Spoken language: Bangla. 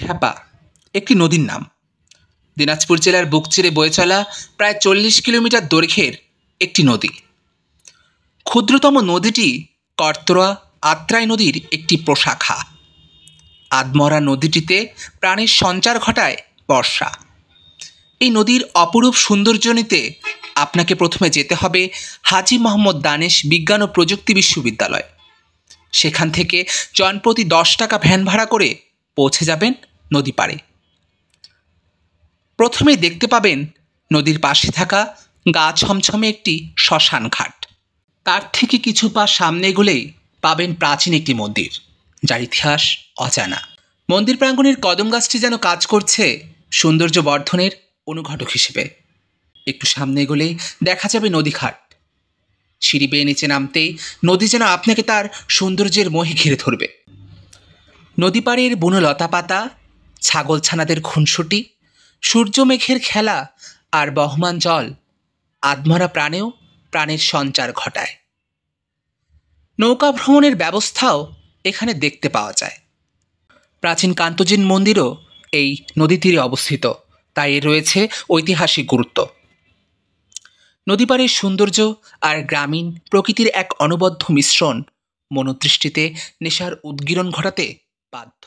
ঢ্যাপা একটি নদীর নাম। দিনাজপুর জেলার বুক চিরে বয়ে চলা প্রায় 40 কিলোমিটার দৈর্ঘ্যের একটি নদী। ক্ষুদ্রতম নদীটি করতোয়া আত্রাই নদীর একটি প্রশাখা। আদমরা নদীটিতে প্রাণের সঞ্চার ঘটায় বর্ষা। এই নদীর অপরূপ সৌন্দর্য নিতে আপনাকে প্রথমে যেতে হবে হাজী মোহাম্মদ দানেশ বিজ্ঞান ও প্রযুক্তি বিশ্ববিদ্যালয়। সেখান থেকে জনপ্রতি 10 টাকা ভ্যান ভাড়া করে পৌঁছে যাবেন নদী পাড়ে। প্রথমেই দেখতে পাবেন নদীর পাশে থাকা গা ছমছমে একটি শ্মশান ঘাট। তার থেকে কিছু পা সামনে এগোলেই পাবেন প্রাচীন একটি মন্দির, যার ইতিহাস অজানা। মন্দির প্রাঙ্গণের কদম গাছটি যেন কাজ করছে সৌন্দর্য বর্ধনের অনুঘটক হিসেবে। একটু সামনে এগোলেই দেখা যাবে নদীঘাট। সিঁড়ি বেয়ে নিচে নামতেই নদী যেন আপনাকে তার সৌন্দর্যের মোহে ঘিরে ধরবে। নদী পাড়ের বুনো লতাপাতা, ছাগলছানাদের খুনসুটি, সূর্য মেঘের খেলা আর বহমান জল আদমরা প্রাণেও প্রাণের সঞ্চার ঘটায়। নৌকা ভ্রমণের ব্যবস্থাও এখানে দেখতে পাওয়া যায়। প্রাচীন কান্তজিন মন্দিরও এই নদী তীরে অবস্থিত, তাই এর রয়েছে ঐতিহাসিক গুরুত্ব। নদীপাড়ের সৌন্দর্য আর গ্রামীণ প্রকৃতির এক অনবদ্য মিশ্রণ মনোদৃষ্টিতে নেশার উদ্গীরণ ঘটাতে বাধ্য।